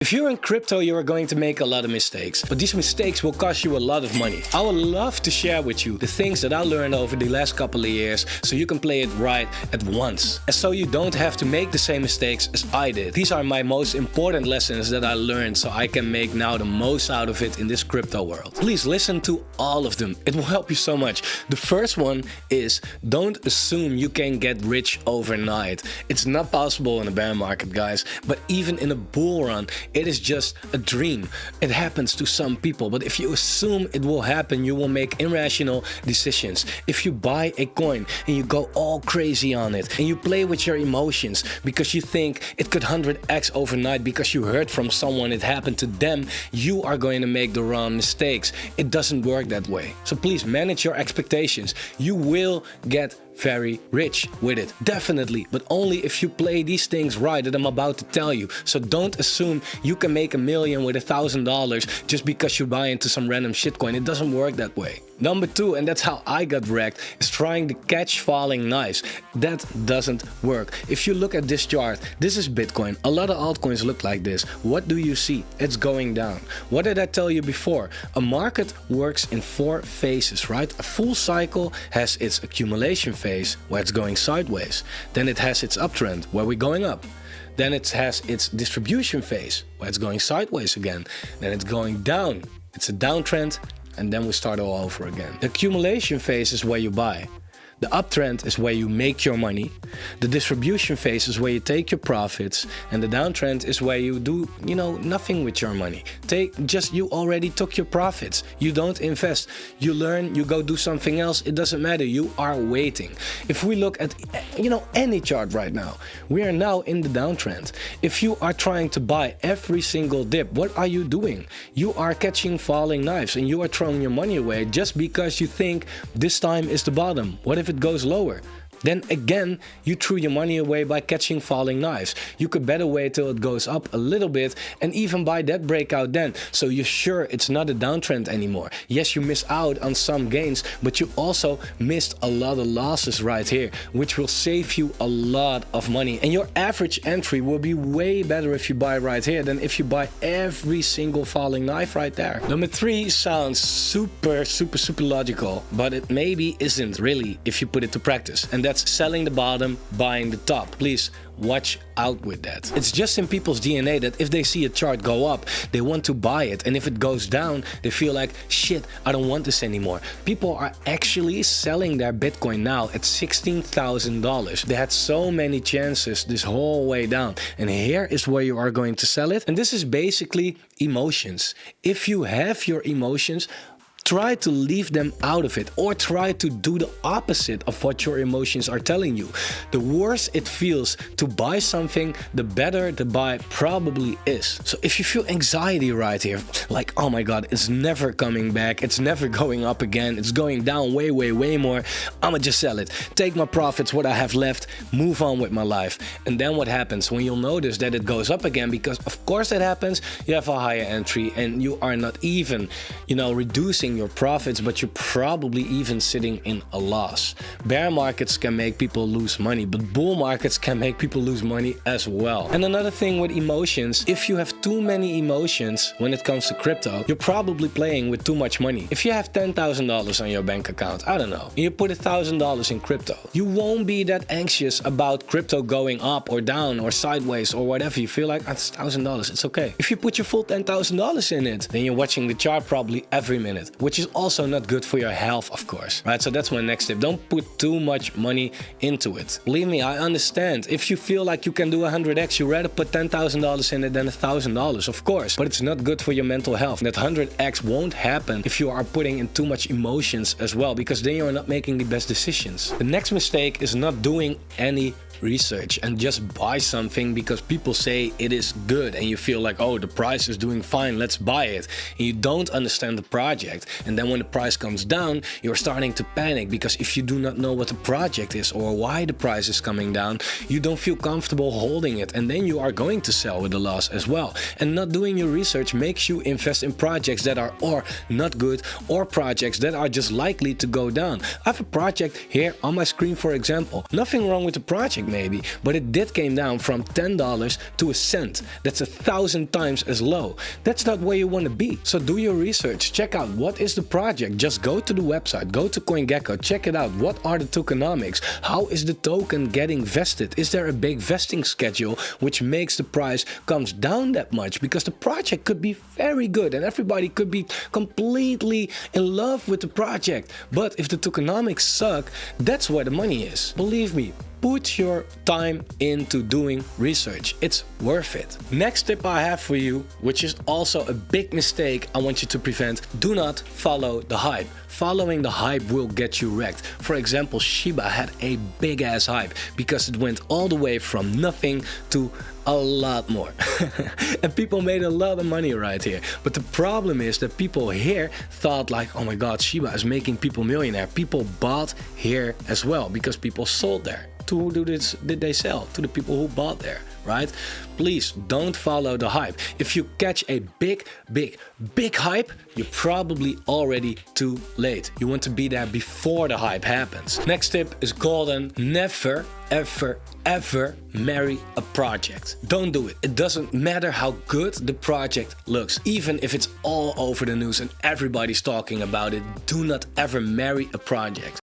If you're in crypto, you are going to make a lot of mistakes, but these mistakes will cost you a lot of money. I would love to share with you the things that I learned over the last couple of years so you can play it right at once. And so you don't have to make the same mistakes as I did. These are my most important lessons that I learned so I can make now the most out of it in this crypto world. Please listen to all of them. It will help you so much. The first one is don't assume you can get rich overnight. It's not possible in a bear market, guys, but even in a bull run, it is just a dream. It happens to some people, but if you assume it will happen, you will make irrational decisions. If you buy a coin and you go all crazy on it and you play with your emotions because you think it could 100x overnight because you heard from someone it happened to them, you are going to make the wrong mistakes. It doesn't work that way. So please manage your expectations. You will get very rich with it, definitely, but only if you play these things right that I'm about to tell you. So don't assume you can make $1 million with $1,000 just because you buy into some random shitcoin. It doesn't work that way. Number two, and that's how I got wrecked, is trying to catch falling knives. That doesn't work. If you look at this chart, this is Bitcoin. A lot of altcoins look like this. What do you see? It's going down. What did I tell you before? A market works in 4 phases, right? A full cycle has its accumulation phase where it's going sideways. Then it has its uptrend where we're going up. Then it has its distribution phase where it's going sideways again. Then it's going down. It's a downtrend. And then we start all over again. The accumulation phase is where you buy. The uptrend is where you make your money. The distribution phase is where you take your profits. And the downtrend is where you do, nothing with your money. You already took your profits. You don't invest. You learn, you go do something else. It doesn't matter. You are waiting. If we look at, any chart right now, we are now in the downtrend. If you are trying to buy every single dip, what are you doing? You are catching falling knives and you are throwing your money away just because you think this time is the bottom. What if it goes lower? Then again, you threw your money away by catching falling knives. You could better wait till it goes up a little bit and even buy that breakout then. So you're sure it's not a downtrend anymore. Yes, you miss out on some gains, but you also missed a lot of losses right here, which will save you a lot of money. And your average entry will be way better if you buy right here than if you buy every single falling knife right there. Number 3 sounds super logical, but it maybe isn't really if you put it to practice. And that's selling the bottom, buying the top. Please watch out with that. It's just in people's DNA that if they see a chart go up, they want to buy it. And if it goes down, they feel like, shit, I don't want this anymore. People are actually selling their Bitcoin now at $16,000. They had so many chances this whole way down. And here is where you are going to sell it. And this is basically emotions. If you have your emotions, try to leave them out of it or try to do the opposite of what your emotions are telling you. The worse it feels to buy something, the better the buy probably is. So if you feel anxiety right here, like, oh my God, it's never coming back, it's never going up again, it's going down way more, I'ma just sell it, take my profits, what I have left, move on with my life. And then what happens when you'll notice that it goes up again, because of course that happens, you have a higher entry and you are not even, reducing your profits, but you're probably even sitting in a loss. Bear markets can make people lose money, but bull markets can make people lose money as well. And another thing with emotions, if you have too many emotions when it comes to crypto, you're probably playing with too much money. If you have $10,000 on your bank account, I don't know, and you put $1,000 in crypto, you won't be that anxious about crypto going up or down or sideways or whatever. You feel like, that's $1,000, it's okay. If you put your full $10,000 in it, then you're watching the chart probably every minute, which is also not good for your health, of course, right? So that's my next tip. Don't put too much money into it. Believe me, I understand. If you feel like you can do 100x, you rather put $10,000 in it than $1,000, of course, but it's not good for your mental health. That 100x won't happen if you are putting in too much emotions as well, because then you're not making the best decisions. The next mistake is not doing any research and just buy something because people say it is good and you feel like, oh, the price is doing fine, let's buy it. And you don't understand the project. And then when the price comes down, you're starting to panic, because if you do not know what the project is or why the price is coming down, you don't feel comfortable holding it, and then you are going to sell with a loss as well. And not doing your research makes you invest in projects that are or not good, or projects that are just likely to go down. I have a project here on my screen, for example. Nothing wrong with the project maybe, but it did came down from $10 to a cent. That's 1,000 times as low. That's not where you want to be. So do your research, check out what is the project. Just go to the website, go to CoinGecko, check it out. What are the tokenomics? How is the token getting vested? Is there a big vesting schedule which makes the price comes down that much? Because the project could be very good and everybody could be completely in love with the project. But if the tokenomics suck, that's where the money is. Believe me, put your time into doing research. It's worth it. Next tip I have for you, which is also a big mistake I want you to prevent: do not follow the hype. Following the hype will get you wrecked. For example, Shiba had a big ass hype because it went all the way from nothing to a lot more. And people made a lot of money right here. But the problem is that people here thought like, oh my god, Shiba is making people millionaire. People bought here as well because people sold there. To who did they sell? To the people who bought there, right? Please don't follow the hype. If you catch a big hype, you're probably already too late. You want to be there before the hype happens. Next tip is golden. Never, ever marry a project. Don't do it. It doesn't matter how good the project looks. Even if it's all over the news and everybody's talking about it, do not ever marry a project.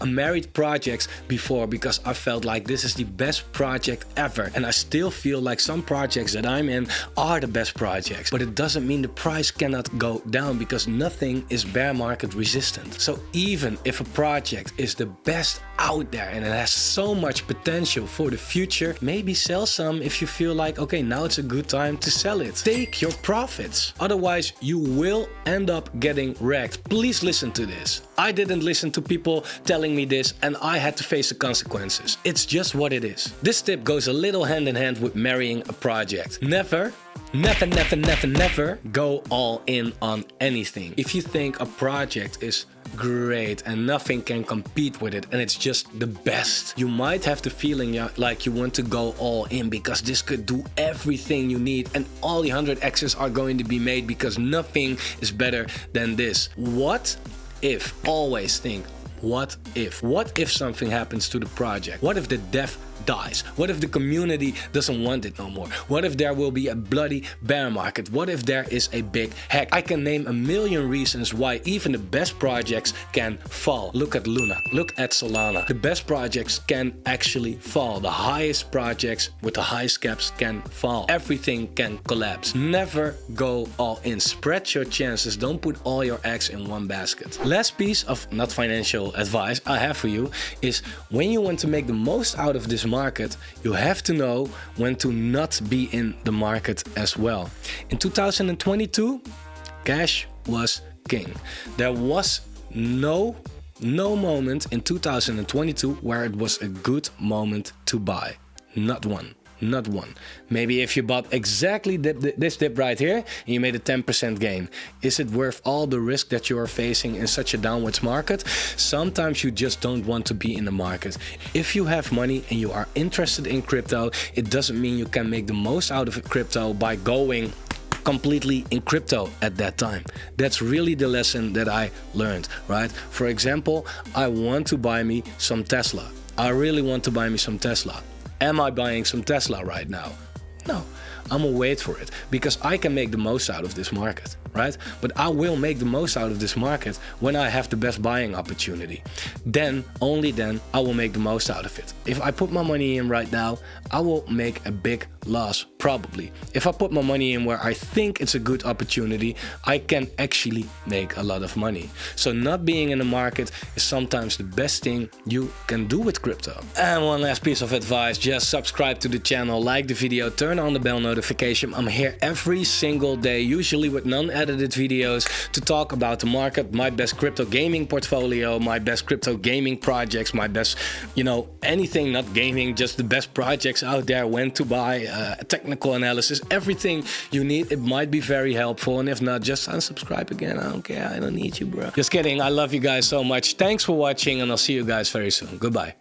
I married projects before because I felt like this is the best project ever, and I still feel like some projects that I'm in are the best projects, but it doesn't mean the price cannot go down, because nothing is bear market resistant. So even if a project is the best out there and it has so much potential for the future, maybe sell some if you feel like, okay, now it's a good time to sell it. Take your profits. Otherwise, you will end up getting wrecked. Please listen to this. I didn't listen to people telling me this, and I had to face the consequences. It's just what it is. This tip goes a little hand in hand with marrying a project. Never go all in on anything. If you think a project is great and nothing can compete with it and it's just the best, you might have the feeling like you want to go all in because this could do everything you need and all the 100x's are going to be made because nothing is better than this. What if? Always think, what if? What if something happens to the project? What if the dev dies? What if the community doesn't want it no more? What if there will be a bloody bear market? What if there is a big hack? I can name a million reasons why even the best projects can fall. Look at Luna, look at Solana. The best projects can actually fall. The highest projects with the highest caps can fall. Everything can collapse. Never go all in. Spread your chances. Don't put all your eggs in one basket. Last piece of not financial advice I have for you is, when you want to make the most out of this market, you have to know when to not be in the market as well. In 2022, cash was king. There was no moment in 2022 where it was a good moment to buy. Not one. Not one. Maybe if you bought exactly this dip right here and you made a 10% gain. Is it worth all the risk that you are facing in such a downwards market? Sometimes you just don't want to be in the market. If you have money and you are interested in crypto, it doesn't mean you can make the most out of crypto by going completely in crypto at that time. That's really the lesson that I learned, right? For example, I want to buy me some Tesla. I really want to buy me some Tesla. Am I buying some Tesla right now? No, I'm gonna wait for it because I can make the most out of this market, right? But I will make the most out of this market when I have the best buying opportunity. Then, only then, I will make the most out of it. If I put my money in right now, I will make a big loss, probably. If I put my money in where I think it's a good opportunity, I can actually make a lot of money. So not being in the market is sometimes the best thing you can do with crypto. And one last piece of advice, just subscribe to the channel, like the video, turn on the bell notification. I'm here every single day, usually with non-edited videos, to talk about the market, my best crypto gaming portfolio, my best crypto gaming projects, my best, anything, not gaming, just the best projects out there, when to buy, technical analysis, everything you need. It might be very helpful. And if not, just unsubscribe again. I don't care. I don't need you, bro. Just kidding. I love you guys so much. Thanks for watching, and I'll see you guys very soon. Goodbye.